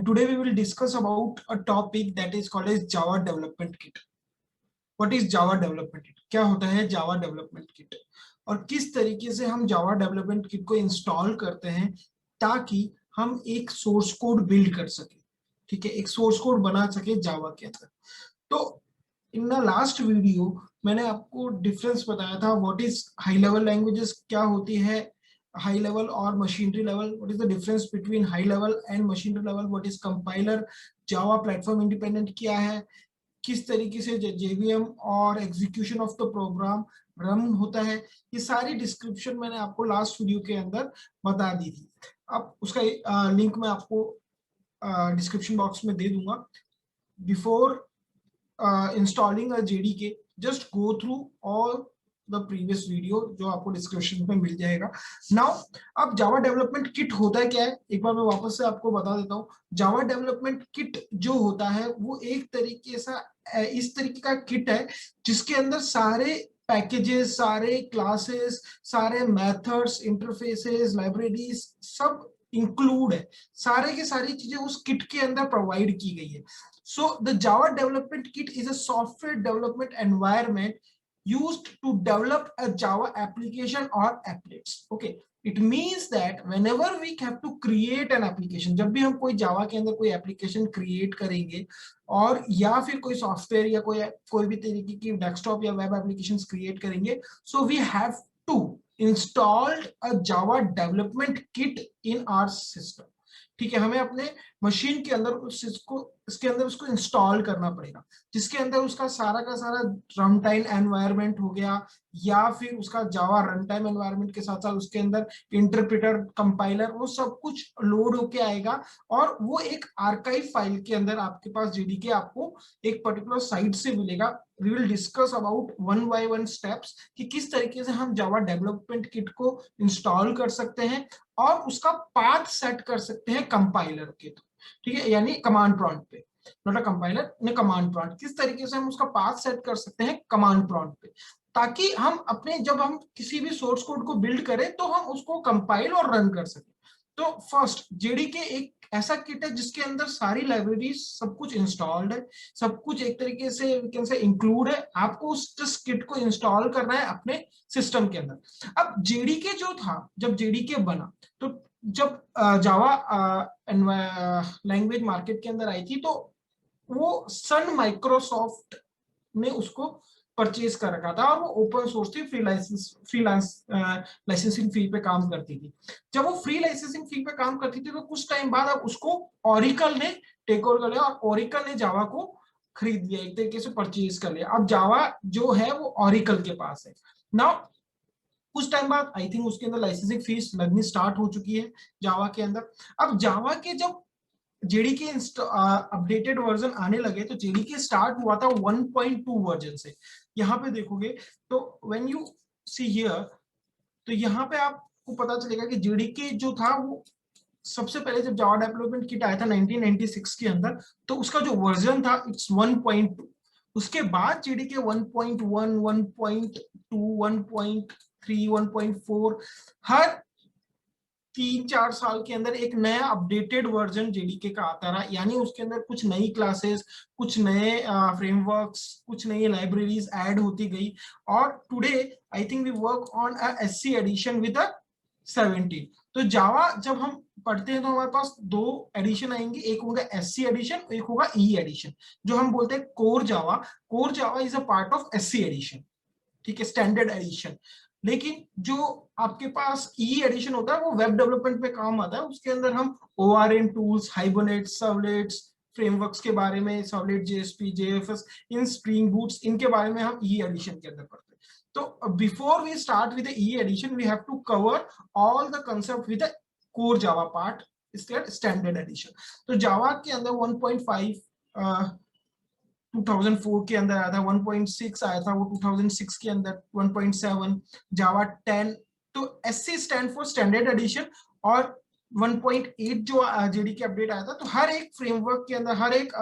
and today we will discuss about a topic that is called as Java Development Kit. What is Java Development Kit? क्या होता है Java Development Kit और किस तरीके से हम Java Development Kit को इंस्टॉल करते हैं ताकि हम एक सोर्स कोड बिल्ड कर सके, ठीक है, एक सोर्स कोड बना सके जावा के अंदर। तो इन द लास्ट वीडियो मैंने आपको डिफरेंस बताया था, what is high level languages, क्या होती है हाई लेवल और machinery level, what is the difference between high level and machinery level, what is compiler, Java platform independent क्या है, किस तरीके से जेवीएम और execution of the program run होता है, ये सारी डिस्क्रिप्शन मैंने आपको लास्ट वीडियो के अंदर बता दी थी। अब उसका लिंक मैं आपको डिस्क्रिप्शन बॉक्स में दे दूंगा। Before installing a JDK, just go through all the previous video जो आपको डिस्क्रिप्शन में मिल जाएगा। Now, अब जावा डेवलपमेंट किट होता है क्या है, एक बार मैं वापस से आपको बता देता हूँ। जावा डेवलपमेंट किट जो होता है वो एक तरीके से इस तरीके का किट है जिसके अंदर सारे पैकेजेस, सारे क्लासेस, सारे मेथड्स, इंटरफेसेस, लाइब्रेरीज सब इंक्लूड है, सारे की सारी चीजें उस किट के अंदर प्रोवाइड की गई है। So the Java Development Kit is a software development environment used to develop a Java application or applets. Okay, it means that whenever we have to create an application, जब भी हम कोई Java के अंदर कोई application create करेंगे और या फिर कोई सॉफ्टवेयर या कोई भी तरीके की डेस्कटॉप या वेब एप्लीकेशंस क्रिएट करेंगे, so we have to install a Java Development Kit in our system. ठीक है, हमें अपने मशीन के अंदर इसके अंदर उसको इंस्टॉल करना पड़ेगा, जिसके अंदर उसका सारा का सारा रन टाइम एनवायरनमेंट हो गया या फिर उसका जावा रन टाइम एनवायरनमेंट के साथ साथ उसके अंदर इंटरप्रेटर, कंपाइलर, वो सब कुछ लोड होके आएगा और वो एक आर्काइव फाइल के अंदर आपके पास जेडीके आपको एक पर्टिकुलर साइट से मिलेगा। We will discuss about one by one steps कि किस तरीके से हम जावा डेवलपमेंट किट को इंस्टॉल कर सकते हैं और उसका पाथ सेट कर सकते हैं कंपाइलर के थ्रू, ठीक है, यानी कमांड प्रॉम्प्ट पे, नॉट अ कंपाइलर, ने कमांड प्रॉम्प्ट। किस तरीके से हम उसका पाथ सेट कर सकते हैं कमांड प्रॉम्प्ट पे, ताकि हम अपने जब हम किसी भी सोर्स कोड को बिल्ड करें तो हम उसको कंपाइल और रन कर सकें। तो फर्स्ट जेडीके एक ऐसा किट है जिसके अंदर सारी लाइब्रेरीज सब कुछ इंस्टॉल्ड है, सब कुछ एक तरीके से वी कैन से इंक्लूड है। आपको उस किट को इंस्टॉल करना है अपने सिस्टम के अंदर। अब जेडीके जो था, जब जेडीके बना तो जब जावा लैंग्वेज मार्केट के अंदर आई थी तो वो सन माइक्रोसॉफ्ट ने उसको परचेज कर रखा था और वो ओपन सोर्स थी, फ्री लाइसेंसिंग फी पे काम करती थी। जब वो फ्री लाइसेंसिंग फी पे काम करती थी तो कुछ टाइम बाद अब उसको ओरेकल ने टेक ओवर कर लिया और ओरेकल ने जावा को खरीद लिया, एक तरीके से परचेज कर लिया। अब जावा जो है वो ओरेकल के पास है। नाउ कुछ टाइम बाद आई थिंक उसके अंदर लाइसेंसिंग फीस लगनी स्टार्ट हो चुकी है जावा के अंदर। अब जावा के जब जेडीके अपडेटेड वर्जन आने लगे तो जेडीके स्टार्ट हुआ था 1.2 वर्जन से। यहाँ पे देखोगे तो व्हेन यू सी हियर तो यहाँ पे आपको पता चलेगा कि जेडीके जो था वो सबसे पहले जब जावा डेवलपमेंट किट आया था 1996 के अंदर तो उसका जो वर्जन था इट्स 1.2। उसके बाद जेडीके 1.1, 1.2, 1.3, 1.4 हर 3-4 साल के अंदर एक नया अपडेटेड वर्जन जेडीके का आता रहा, यानी उसके अंदर कुछ नई क्लासेस, कुछ नए फ्रेमवर्क्स, कुछ नई लाइब्रेरीज ऐड होती गई और today I think we work on a SC edition with a 17। तो जावा जब हम पढ़ते हैं तो हमारे पास दो एडिशन आएंगे, एक होगा एससी एडिशन, एक होगा ई एडिशन, जो हम बोलते हैं core Java. Core Java is a part of SC edition, ठीक है, स्टैंडर्ड एडिशन। लेकिन जो आपके पास ई एडिशन होता है वो वेब डेवलपमेंट में काम आता है, उसके अंदर हम ORM tools, hibernate, servlets, frameworks के बारे में, सर्वलेट, जेएसपी, जेएफएस, इन स्प्रिंग बूट्स, इनके बारे में हम ई एडिशन के अंदर पढ़ते हैं। तो before we start with E edition we have to cover all the concept with core Java part, standard edition. तो जावा के अंदर 1.5 2004 के अंदर आया था, 1.6 आया था वो 2006 के अंदर, 1.7 जावा 10। तो SC stand for standard addition और 1.8 जो जेडीके अपडेट आया था। तो हर एक फ्रेमवर्क के अंदर, हर एक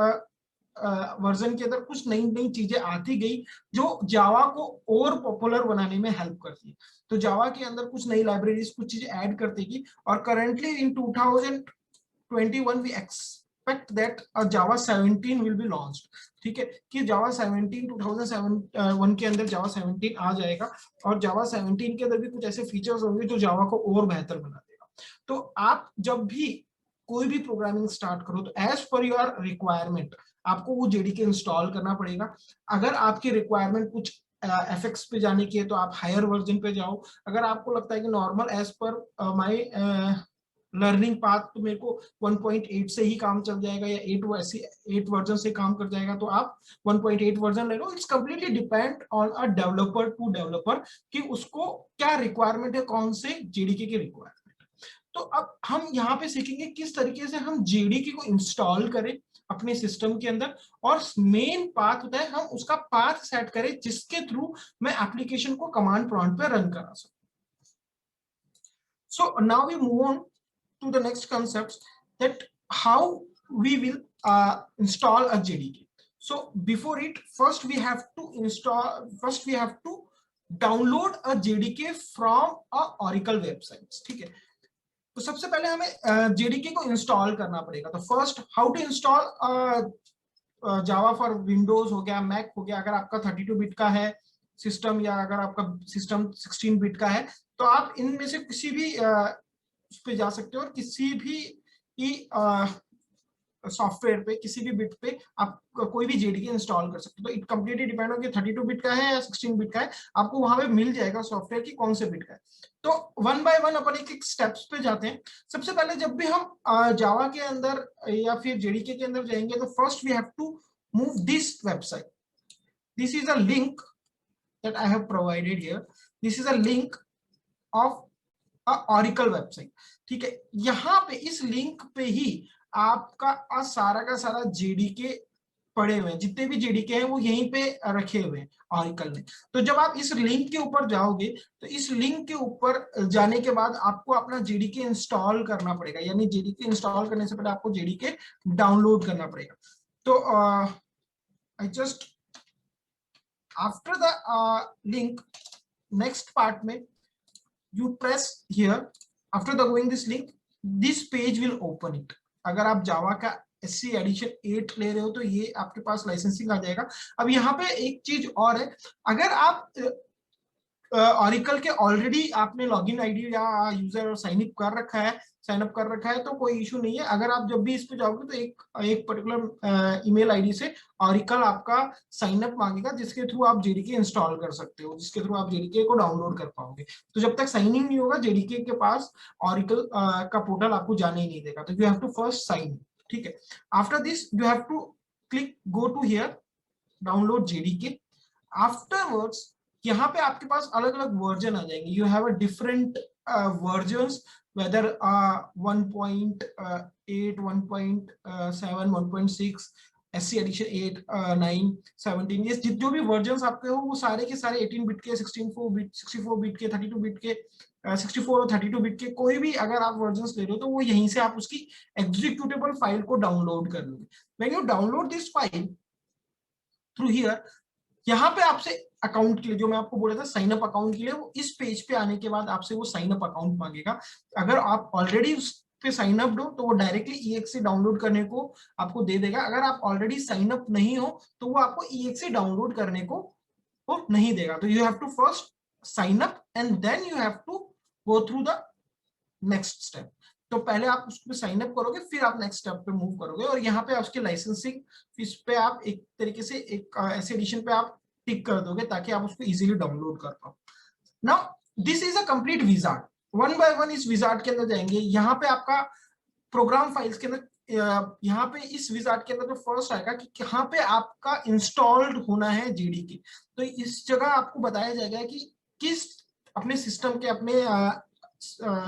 वर्जन के अंदर कुछ नई नई चीजें आती गई जो जावा को और पॉपुलर बनाने में हेल्प करती है। तो जावा के अंदर कुछ नई लाइब्रेरीज, कुछ चीजें ऐड करती गई और currently in 2021 we expect that a Java 17 will be launched. ठीक है कि Java 17 2007 के अंदर Java 17 आ जाएगा और Java 17 के अंदर भी कुछ ऐसे फीचर्स होंगे जो Java को और बेहतर बना देगा. तो आप जब भी कोई भी प्रोग्रामिंग स्टार्ट करो तो एज पर योर रिक्वायरमेंट आपको वो जेडीके इंस्टॉल करना पड़ेगा. अगर आपकी रिक्वायरमेंट कुछ एफएक्स पे जाने की है तो आप हायर वर्जन पे जाओ. अगर आपको लगता है कि normal as per my learning path तो मेरे को 1.8 से ही काम चल जाएगा या 8 वर्जन से काम कर जाएगा तो आप 1.8 वर्जन ले लो. It's completely depend on a developer to developer कि उसको क्या रिक्वायरमेंट है, कौन से जेडीके की रिक्वायरमेंट. तो अब हम यहाँ पे सीखेंगे किस तरीके से हम जेडीके को इंस्टॉल करें अपने सिस्टम के अंदर. और मेन पाथ होता है हम उसका पाथ सेट करें जिसके थ्रू मैं एप्लीकेशन को कमांड प्रॉम्प्ट पे रन करा सकूं. So now we move on to the next concepts that how we will install a JDK. So before it, first we have to download a JDK from a Oracle websites. ठीक है, तो सबसे पहले हमें JDK को install करना पड़ेगा. तो first how to install Java for Windows हो गया, मैक हो गया. अगर आपका 32 बिट का है सिस्टम या अगर आपका सिस्टम 16 बिट का है तो आप इनमें से किसी भी उस पे जा सकते हो और किसी भी सॉफ्टवेयर पे किसी भी बिट पे आप कोई भी जेडीके इंस्टॉल कर सकते हो. तो इट कंप्लीटली डिपेंड हो कि 32 बिट का है या 16 बिट का है, आपको वहां पे मिल जाएगा सॉफ्टवेयर की कौन से बिट का है. तो वन बाय वन अपन एक स्टेप्स पे जाते हैं. सबसे पहले जब भी हम जावा के अंदर या फिर जेडीके के अंदर जाएंगे तो first we have to move this website. This is a link that I have provided here. This is a link of a Oracle website. ठीक है, यहाँ पे इस लिंक पे ही आपका सारा का सारा जेडीके पड़े हुए हैं. जितने भी जेडीके हैं वो यहीं पे रखे हुए हैं Oracle ने. तो जब आप इस लिंक के ऊपर जाओगे तो इस लिंक के ऊपर जाने के बाद आपको अपना जेडीके इंस्टॉल करना पड़ेगा. यानी जेडीके इंस्टॉल करने से पहले आपको जेडीके डाउनलोड करना पड़ेगा. तो I just after the link, next part mein you press here. After the going this link, this page will open it. अगर आप जावा का SC एडिशन 8 ले रहे हो तो ये आपके पास लाइसेंसिंग आ जाएगा. अब यहाँ पे एक चीज और है, अगर आप Oracle के ऑलरेडी आपने लॉगिन आईडी या यूजर साइन अप कर रखा है तो कोई इशू नहीं है. अगर आप जब भी इस पे जाओगे तो एक पर्टिकुलर ईमेल आईडी से Oracle आपका साइन अप मांगेगा जिसके थ्रू आप जेडीके इंस्टॉल कर सकते हो, जिसके थ्रू आप जेडीके को डाउनलोड कर पाओगे. तो जब तक साइन इन नहीं होगा जेडीके के पास Oracle का पोर्टल आपको जाने ही नहीं देगा. तो you have to first sign. ठीक है, after this you have to click go to here download JDK. Afterwards यहाँ पे आपके पास अलग अलग वर्जन आ जाएंगे. You have a different versions whether 1.8 1.7 1.6 SC edition 8 9 17 ये जो भी वर्जन्स आपके हो वो सारे के सारे 18 बिट के 64 बिट के 32 बिट के 64 और 32 बिट के कोई भी अगर आप वर्जन्स ले रहे हो तो वो यहीं से आप उसकी एग्जीक्यूटेबल फाइल को डाउनलोड कर लोगे. When you download this file through here, यहाँ पे आपसे अकाउंट के लिए जो मैं आपको बोला था साइन अप अकाउंट के लिए, वो इस पेज पे आने के बाद आपसे वो साइन अप अकाउंट मांगेगा. अगर आप ऑलरेडी उस पे साइन अप हो तो वो डायरेक्टली EXE डाउनलोड करने को आपको दे देगा. अगर आप ऑलरेडी साइन अप नहीं हो तो वो आपको EXE डाउनलोड करने को वो नहीं देगा. तो you have to first sign up and then you have to go through the next step. तो पहले आप उसको साइन अप करोगे फिर आप नेक्स्ट स्टेप पे मूव करोगे और यहाँ पे उसके लाइसेंसिंग फीस पे आप एक तरीके से एक ऐसे एडिशन पे आप टिक कर दोगे ताकि आप उसको इजीली डाउनलोड कर पाओ. Now this is a complete wizard. One by one इस विजार्ड के अंदर जाएंगे. यहाँ पे आपका प्रोग्राम फाइल्स के अंदर यहाँ पे इस विजार्ड के अंदर जो फर्स्ट आएगा कि यहाँ पे आपका इंस्टॉल्ड होना है जेडीके. तो इस जगह आपको बताया जाएगा कि किस अपने सिस्टम के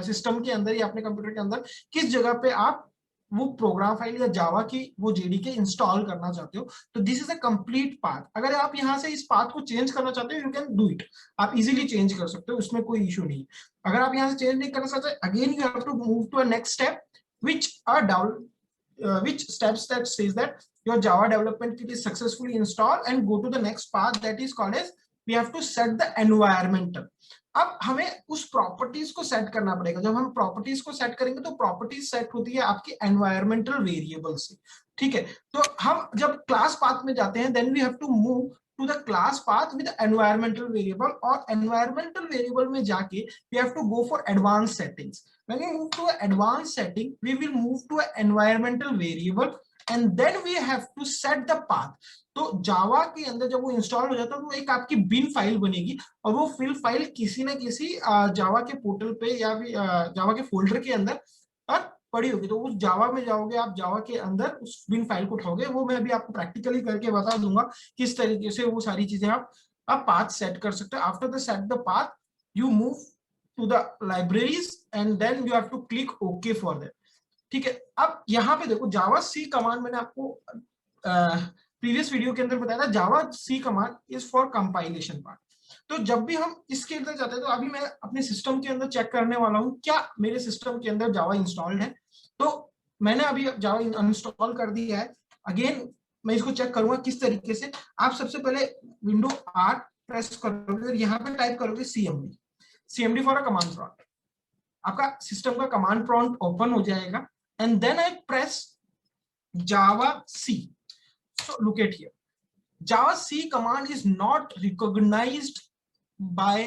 सिस्टम के अंदर या अपने कंप्यूटर के अंदर किस जगह पे आप वो प्रोग्राम फाइल या जावा की वो जेडीके इंस्टॉल करना चाहते हो. तो this is a complete path. अगर आप यहाँ से इस पाथ को चेंज करना चाहते हो यू कैन डू इट. आप इजीली चेंज कर सकते हो, उसमें कोई इशू नहीं. अगर आप यहाँ से चेंज नहीं करना चाहते again you have to move to a next step which steps that says that your Java development kit is successfully installed and go to the next path that is called as we have to set the environmental. अब हमें उस properties को set करना पड़ेगा। जब हम properties को set करेंगे तो प्रॉपर्टीज सेट होती है आपकी एनवायरमेंटल वेरिएबल से, ठीक है। तो हम जब क्लास पाथ में जाते हैं then we have to move to the class path with environmental variable, और एनवायरमेंटल वेरिएबल में जाके we have to go for advance settings. When we move to an advanced setting, we will move to an environmental variable and then we have to set the path. तो Java के अंदर जब वो install हो जाता है तो एक आपकी बिन फाइल बनेगी, और वो फिल फाइल किसी ना किसी जावा के पोर्टल पे या भी जावा के फोल्डर के अंदर पड़ी होगी। तो उस जावा में जाओगे आप, जावा के अंदर उस बिन फाइल को उठाओगे। वो मैं अभी आपको प्रैक्टिकली करके बता दूंगा किस तरीके से वो सारी चीजें आप पाथ सेट कर सकते हो। After the set the path you move to the libraries and then you have to click OK for that, ठीक है। अब यहाँ पे देखो जावा सी कमांड, मैंने आपको प्रीवियस वीडियो के अंदर बताया था, Java C command is for compilation part. तो जब भी हम इसके अंदर जाते हैं तो अभी मैं अपने सिस्टम के अंदर चेक करने वाला हूँ क्या मेरे सिस्टम के अंदर जावा इंस्टॉल्ड है। तो मैंने अभी जावा इंस्टॉल कर दिया है। अगेन मैं इसको चेक करूंगा किस तरीके से। आप सबसे पहले विंडो आर प्रेस करोगे और यहाँ पे टाइप करोगे CMD for a command prompt. आपका सिस्टम का कमांड प्रॉम्प्ट ओपन हो जाएगा and then I press Java C. So look at here, Java C command is not recognized by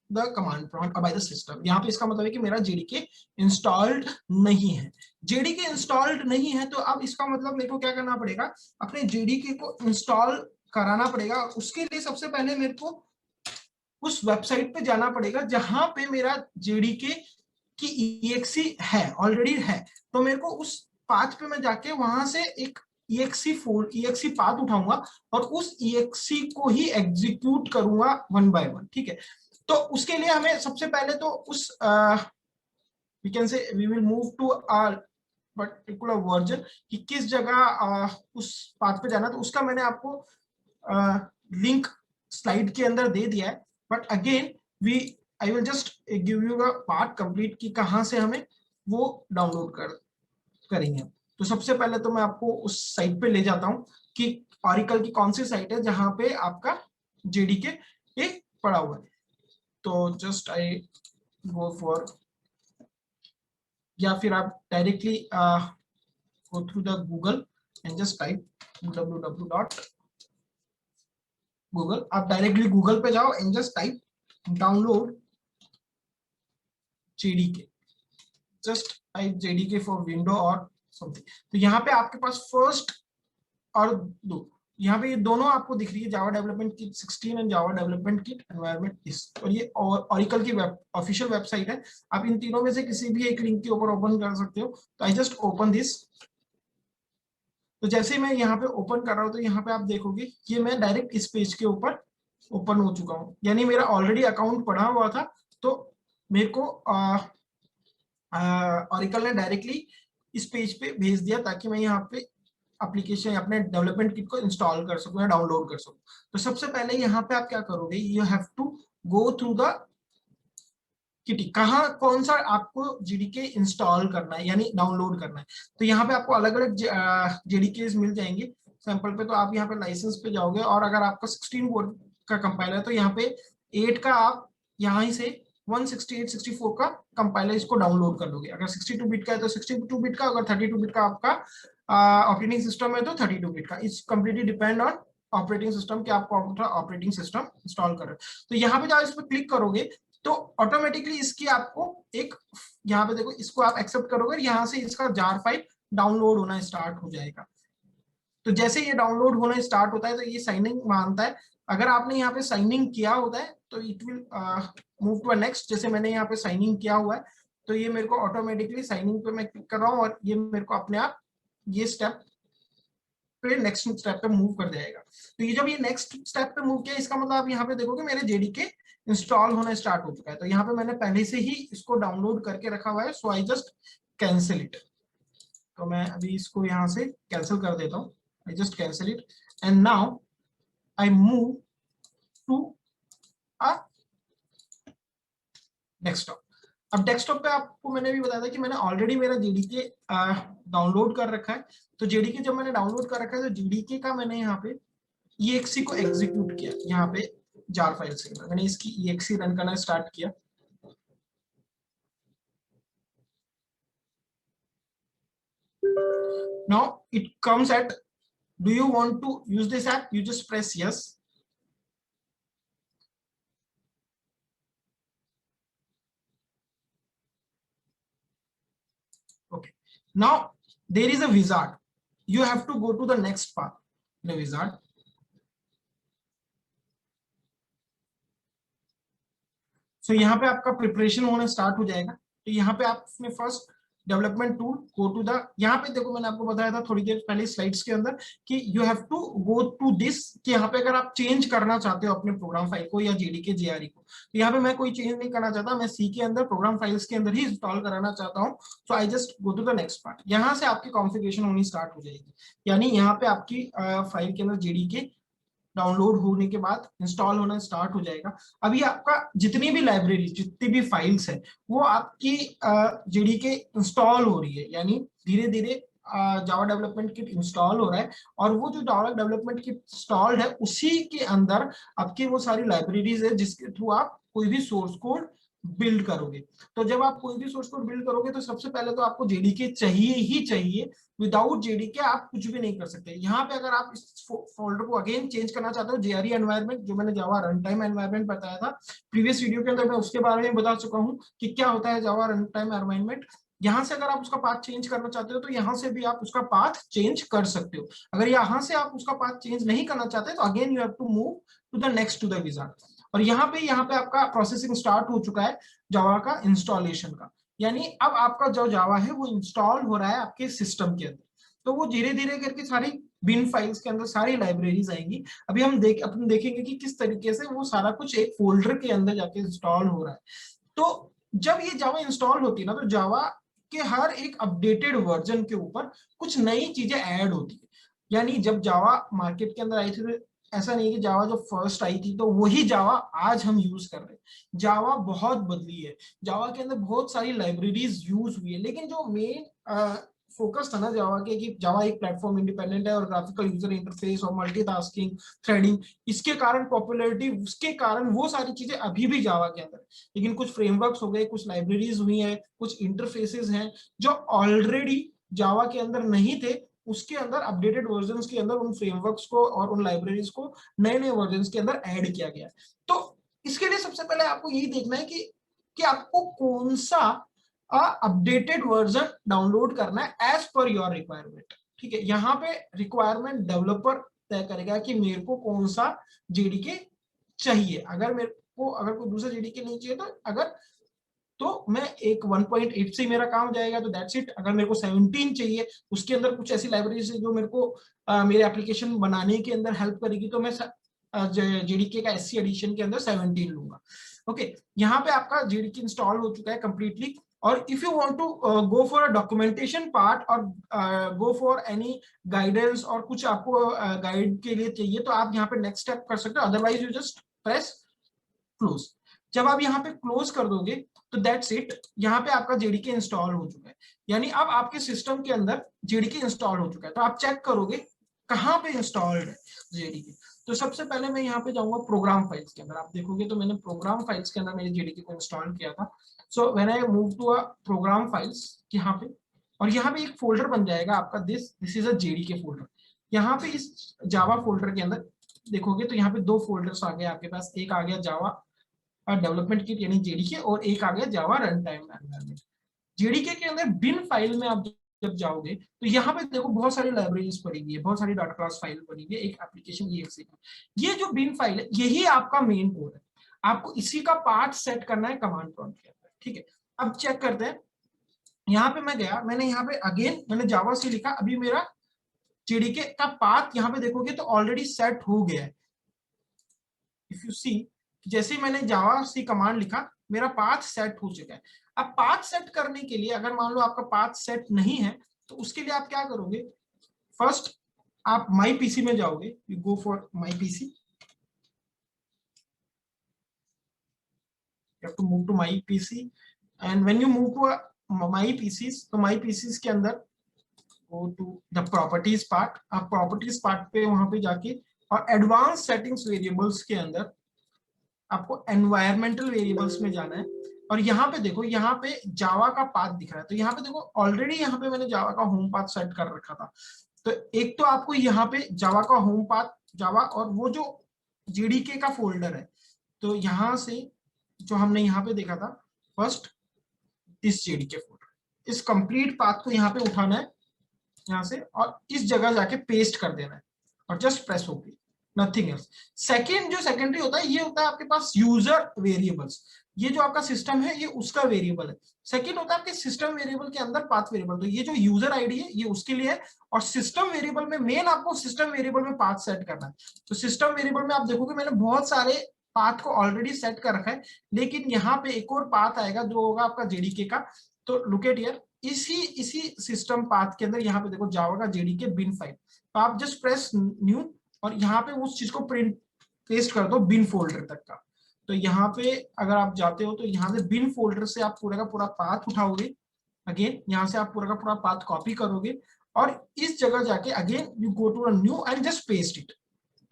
the command prompt by the system. यहाँ पे इसका मतलब है कि मेरा जेडीके इंस्टॉल्ड नहीं है। जेडीके इंस्टॉल्ड नहीं है तो अब इसका मतलब मेरे को क्या करना पड़ेगा, अपने जेडीके को इंस्टॉल कराना पड़ेगा। उसके लिए सबसे पहले मेरे को उस वेबसाइट पे जाना पड़ेगा जहां पे मेरा जेडीके की EXE है, ऑलरेडी है। तो मेरे को उस पाथ पे मैं जाके वहां से एक EXE पाथ उठाऊंगा और उस EXE को ही एग्जीक्यूट करूंगा 1 by 1, ठीक है। तो उसके लिए हमें सबसे पहले तो उस we can say we will move to our particular version कि किस जगह उस पाथ पे जाना। तो उसका मैंने आपको लिंक स्लाइड के अंदर दे दिया है, but again I will just give you a part complete कि कहाँ से हमें वो डाउनलोड करेंगे। तो सबसे पहले तो मैं आपको उस साइट पे ले जाता हूँ कि ऑरिकल की कौन सी साइट है जहां पे आपका जेडीके एक पड़ा हुआ है। तो जस्ट आई गो फॉर, या फिर आप directly go through the Google and just type www.google। आप डायरेक्टली गूगल पे जाओ and just type download JDK, just type JDK for window और समथिंग। तो यहाँ पे आपके पास फर्स्ट और दो, यहाँ पे ये दोनों आपको दिख रही है, जावा development kit 16 and Java development kit environment इस, और ये ऑरिकल की ऑफिशियल वेबसाइट है। आप इन तीनों में से किसी भी एक लिंक के ऊपर ओपन कर सकते हो। तो आई जस्ट ओपन दिस। तो जैसे ही मैं यहाँ पे ओपन कर रहा हूँ तो यहाँ पे आप देखोगे ये मैं डायरेक्ट इस पेज के ऊपर ओपन हो चुका हूँ, यानी मेरा ऑलरेडी अकाउंट पड़ा हुआ था। तो मेरे को ऑरिकल ने डायरेक्टली इस पेज पे भेज दिया ताकि मैं यहाँ पे एप्लीकेशन अपने डेवलपमेंट किट को इंस्टॉल कर सकूं या डाउनलोड कर सकूं। तो सबसे पहले यहाँ पे आप क्या करोगे, you have to go through the kit, कहाँ कौन सा आपको जेडीके इंस्टॉल करना है यानी डाउनलोड करना है। तो यहाँ पे आपको अलग अलग जेडीके मिल जाएंगे सैंपल पे। तो आप यहाँ पे लाइसेंस पे जाओगे और अगर आपका 16 बोर्ड का कंपाइलर है तो यहाँ पे 8 का आप यहाँ ही से 168 64 का कंपाइलर इसको डाउनलोड कर लोगे। अगर 62 बिट का है तो 62 बिट का, अगर 32 बिट का आपका ऑपरेटिंग सिस्टम है तो 32 बिट का। It's completely depend on operating system कि आप कौन सा ऑपरेटिंग सिस्टम इंस्टॉल कर रहे हो। तो यहाँ पे जब इस पर क्लिक करोगे तो ऑटोमेटिकली इसकी आपको एक, यहाँ पे देखो इसको आप एक्सेप्ट करोगे, यहाँ से इसका जार फाइल डाउनलोड होना स्टार्ट हो जाएगा। तो जैसे ये डाउनलोड होना स्टार्ट होता है तो ये साइनिंग मांगता है। अगर आपने यहाँ पे साइनिंग किया होता है तो it will move to next. जैसे मैंने यहाँ पे साइनिंग किया हुआ है तो ये मेरे को ऑटोमेटिकली साइनिंग पे मैं क्लिक कर रहा हूँ और ये मेरे को अपने आप ये स्टेप पे नेक्स्ट स्टेप पे मूव कर जाएगा। तो ये जब ये नेक्स्ट स्टेप पे मूव किया इसका मतलब आप यहाँ पे देखोगे मेरे जेडीके इंस्टॉल होना स्टार्ट हो चुका है। तो यहाँ पे मैंने पहले से ही इसको डाउनलोड करके रखा हुआ है, सो आई जस्ट कैंसिल इट। तो मैं अभी इसको यहाँ से कैंसिल कर देता हूँ, I just cancel it and now I move to a desktop. अब डेस्कटॉप पे आपको मैंने भी बताया था कि मैंने ऑलरेडी मेरा जेडीके डाउनलोड कर रखा है। तो जेडीके जब मैंने डाउनलोड कर रखा है तो जेडीके का मैंने यहाँ पे EXE को एग्जीक्यूट किया। यहाँ पे जार फाइल से मैंने इसकी exe रन करना स्टार्ट किया। Now it comes at, do you want to use this app? You just press yes. Okay, now there is a wizard. You have to go to the next part in the wizard. So यहाँ पे आपका preparation होना start हो जाएगा। तो यहाँ पे आपने first development tool go to the, यहाँ पे देखो मैंने आपको बताया था थोड़ी देर पहले स्लाइड्स के अंदर कि you have to go to this, कि यहाँ पे अगर आप चेंज करना चाहते हो अपने प्रोग्राम फाइल को या जेडीके जेआरई को, तो यहाँ पे मैं कोई चेंज नहीं करना चाहता, मैं सी के अंदर प्रोग्राम फाइल्स के अंदर ही इंस्टॉल कराना चाहता हूँ। So I just go to the next part. यहाँ से आपकी कॉन्फ़िगरेशन होनी स्टार्ट हो जाएगी, यानी यहाँ पे आपकी फाइल के अंदर जेडीके डाउनलोड होने के बाद इंस्टॉल होना स्टार्ट हो जाएगा। अभी आपका जितनी भी लाइब्रेरी, जितनी भी फाइल्स है, वो आपकी जेडीके इंस्टॉल हो रही है, यानी धीरे धीरे जावा डेवलपमेंट किट इंस्टॉल हो रहा है। और वो जो जावा डेवलपमेंट किट इंस्टॉल्ड है उसी के अंदर आपकी वो सारी लाइब्रेरीज है जिसके थ्रू आप कोई भी सोर्स कोड बिल्ड करोगे। तो जब आप कोई भी सोर्स कोड बिल्ड करोगे तो सबसे पहले तो आपको जेडीके चाहिए ही चाहिए। विदाउट जेडीके आप कुछ भी नहीं कर सकते। यहाँ पे अगर आप इस फोल्डर को अगेन चेंज करना चाहते हो, जेआरई एनवायरनमेंट, जो मैंने जावा रन टाइम एनवायरनमेंट बताया था प्रीवियस वीडियो के अंदर, मैं उसके बारे में बता चुका हूँ कि क्या होता है जावा रन टाइम एनवायरनमेंट। यहाँ से अगर आप उसका पाथ चेंज करना चाहते हो तो यहाँ से भी आप उसका पाथ चेंज कर सकते हो। अगर यहाँ से आप उसका पाथ चेंज नहीं करना चाहते तो again you have to move to the next to the wizard. और यहाँ पे आपका प्रोसेसिंग स्टार्ट हो चुका है जावा का इंस्टॉलेशन का, यानी अब आपका जो जावा है वो इंस्टॉल हो रहा है आपके सिस्टम के अंदर। तो वो धीरे धीरे करके सारी बिन फाइल्स के अंदर सारी लाइब्रेरीज आएंगी। अभी हम अपन देखेंगे कि किस तरीके से वो सारा कुछ एक फोल्डर के अंदर जाके इंस्टॉल हो रहा है। तो जब ये जावा इंस्टॉल होती है ना, तो जावा के हर एक अपडेटेड वर्जन के ऊपर कुछ नई चीजें ऐड होती है। यानी जब जावा मार्केट के अंदर आई थी तो ऐसा नहीं कि जावा जो फर्स्ट आई थी तो वही जावा आज हम यूज कर रहे हैं। जावा बहुत बदली है, जावा के अंदर बहुत सारी लाइब्रेरीज यूज हुई है, लेकिन जो मेन फोकस था ना जावा के कि जावा एक प्लेटफॉर्म इंडिपेंडेंट है और ग्राफिकल यूजर इंटरफेस और मल्टीटास्किंग थ्रेडिंग, इसके कारण पॉपुलैरिटी, उसके कारण वो सारी चीजें अभी भी जावा के अंदर। लेकिन कुछ फ्रेमवर्क्स हो गए, कुछ लाइब्रेरीज हुई हैं, कुछ इंटरफेसेस हैं जो ऑलरेडी जावा के अंदर नहीं थे, उसके अंदर अपडेटेड वर्जन्स के अंदर उन फ्रेमवर्क्स को और उन लाइब्रेरीज को नए नए वर्जन्स के अंदर ऐड किया गया है। तो इसके लिए सबसे पहले आपको यही देखना है कि आपको कौन सा अपडेटेड वर्जन डाउनलोड करना है एज पर योर रिक्वायरमेंट। ठीक है, यहाँ पे रिक्वायरमेंट डेवलपर तय करेगा कि मेरे को कौन सा जेडीके चाहिए। अगर कोई दूसरा जेडीके नहीं चाहिए तो मैं एक 1.8 से मेरा काम हो जाएगा, तो दैट्स इट। अगर मेरे को 17 चाहिए, उसके अंदर कुछ ऐसी लाइब्रेरीज है जो मेरे को मेरे एप्लीकेशन बनाने के अंदर हेल्प करेगी, तो मैं जेडीके का एससी एडिशन के अंदर 17 लूंगा। ओके, यहाँ पे आपका जेडीके इंस्टॉल हो चुका है कंप्लीटली। और if you want to go for a documentation part or go for any guidance और कुछ आपको गाइड के लिए चाहिए, तो आप यहाँ पे नेक्स्ट स्टेप कर सकते हो, otherwise you just press close. जब आप यहाँ पे क्लोज कर दोगे तो दैट्स इट, यहाँ पे आपका जेडीके इंस्टॉल हो चुका है। यानी अब आपके सिस्टम के अंदर जेडीके इंस्टॉल हो चुका है। तो आप चेक करोगे कहाँ पे इंस्टॉल्ड है जेडीके। तो सबसे पहले मैं यहाँ पे जाऊंगा प्रोग्राम फाइल्स के अंदर। आप देखोगे तो मैंने प्रोग्राम फाइल्स के अंदर मेरे जेडीके को इंस्टॉल किया था। So when I move to a program files यहाँ पे, और यहाँ पे एक फोल्डर बन जाएगा आपका, this is a JDK folder. यहाँ पे इस जावा फोल्डर के अंदर देखोगे तो यहाँ पे दो फोल्डर्स आ गए आपके पास। एक आ गया जावा डेवलपमेंट किट यानी जेडीके, और एक आ गया जावा रन टाइम एनवायरनमेंट। जेडीके के अंदर बिन फाइल में आप जब जाओगे तो यहाँ पे देखो बहुत सारी लाइब्रेरीज पड़ी हुई है, बहुत सारी डॉट क्लास फाइल पड़ी हुई है, एक एप्लीकेशन EXE का। ये जो बिन फाइल है यही आपका मेन कोड है। आपको इसी का पार्ट सेट करना है कमांड प्रॉम्प्ट के अंदर। ठीक है, अब चेक करते हैं। यहाँ पे मैं गया, मैंने यहाँ पे अगेन मैंने जावा से लिखा, अभी मेरा जेडीके का पाथ यहाँ पे देखोगे तो ऑलरेडी सेट हो गया है। इफ यू सी, जैसे ही मैंने जावा सी कमांड लिखा मेरा पाथ सेट हो चुका है। अब पाथ सेट करने के लिए अगर मान लो आपका पाथ सेट नहीं है तो उसके लिए आप क्या करोगे, फर्स्ट आप माई पीसी में जाओगे, you go for my PC, you have to move to my PC. And when you move to my PCs, तो माई पीसीज के अंदर go to the properties part. आप प्रॉपर्टीज पार्ट पे वहां पे जाके और एडवांस सेटिंग्स वेरिएबल्स के अंदर आपको एनवायरमेंटल वेरिएबल्स में जाना है और यहाँ पे देखो, यहाँ पे जावा का पाथ दिख रहा है। तो यहाँ पे देखो ऑलरेडी यहाँ पे मैंने जावा का होम पाथ सेट कर रखा था। तो एक तो आपको यहाँ पे जावा का होम पाथ, जावा और वो जो जेडीके का फोल्डर है, तो यहाँ से जो हमने यहाँ पे देखा था फर्स्ट इस जेडीके फोल्डर, इस कंप्लीट पाथ को यहाँ पे उठाना है यहाँ से और इस जगह जाके पेस्ट कर देना है और just press okay, nothing else. Second जो सेकेंडरी होता है ये होता है आपके पास यूजर वेरिएबल्स। ये जो आपका सिस्टम है ये उसका वेरिएबल है। सेकेंड होता है आपके सिस्टम वेरिएबल के अंदर पाथ वेरिएबल। तो ये जो यूजर आईडी है ये उसके लिए है और सिस्टम वेरिएबल में मेन आपको सिस्टम वेरिएबल में पाथ सेट करना है। तो सिस्टम वेरिएबल में आप देखोगे मैंने बहुत सारे पाथ को ऑलरेडी सेट कर रखा है, लेकिन यहाँ पे एक और पाथ आएगा जो होगा आपका जेडीके का। तो लुक एट हियर, इसी सिस्टम पाथ के अंदर यहाँ पे देखो जावा का जेडीके बिन फाइल। तो आप जस्ट प्रेस न्यू और यहाँ पे उस चीज को प्रिंट पेस्ट कर दो बिन फोल्डर तक का। तो यहाँ पे अगर आप जाते हो तो यहाँ से बिन फोल्डर से आप पूरा का पूरा पाथ उठाओगे, अगेन यहाँ से आप पूरा का पूरा पाथ कॉपी करोगे और इस जगह जाके again you go to new and just paste it.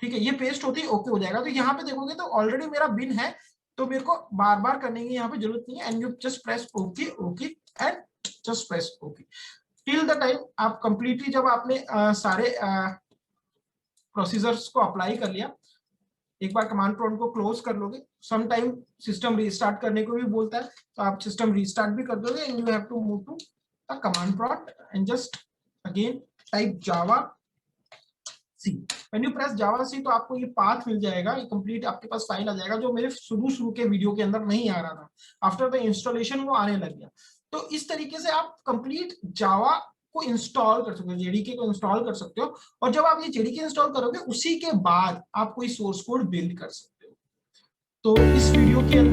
ठीक है, ये पेस्ट होती है ओके हो जाएगा। तो यहाँ पे देखोगे तो ऑलरेडी मेरा बिन है, तो मेरे को बार बार करने की यहाँ पे जरूरत नहीं है। And you just press okay okay and just press okay till the time आप कंप्लीटली, जब आपने सारे प्रोसीजर्स को अप्लाई कर लिया, एक बार कमांड प्रॉम्प्ट को क्लोज कर लोगे। सम टाइम सिस्टम रीस्टार्ट करने को भी बोलता है, तो आप सिस्टम रीस्टार्ट भी कर दोगे and you have to move to the command prompt and just again type Java C. When you press Java C तो आपको ये पाथ मिल जाएगा, ये कंप्लीट आपके पास फाइल आ जाएगा, जो मेरे शुरू के वीडियो के अंदर नहीं आ रहा था। आफ्टर द इंस्टॉलेशन वो आने लग गया। तो इस तरीके से आप कंप्लीट जावा को इंस्टॉल कर सकते हो, जेडीके को इंस्टॉल कर सकते हो। और जब आप ये जेडीके इंस्टॉल करोगे उसी के बाद आप कोई सोर्स कोड बिल्ड कर सकते हो। तो इस वीडियो के